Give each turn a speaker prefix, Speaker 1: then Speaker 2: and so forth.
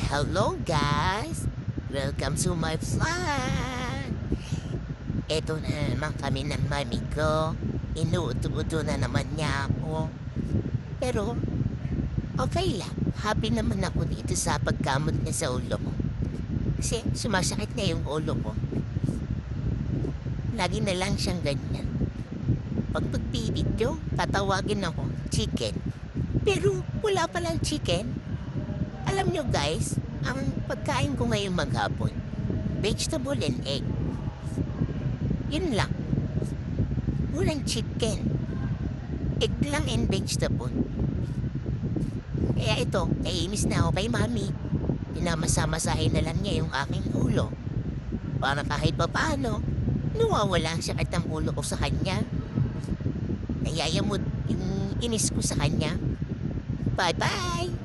Speaker 1: Hello guys! Welcome to my vlog! Eto na naman kami ng mami ko. Inuuto-uto na naman niya ako. Pero, okay lang. Happy naman ako dito sa pagkamot niya sa ulo ko. Kasi sumasakit na yung ulo ko. Lagi na lang siyang ganyan. Pag magpipidyo, tatawagin ako, chicken. Pero wala palang chicken. Alam nyo guys, ang pagkain ko ngayong maghapon, vegetable and egg. Yun lang. Walang chicken. Egg lang and vegetable. Kaya ito, naiinis na ako kay mami. Pinamasamasahin na lang niya yung aking ulo. Para kahit pa paano, nawawala ang sakit ng ulo ko sa kanya. Nayayamot yung inis ko sa kanya. Bye-bye!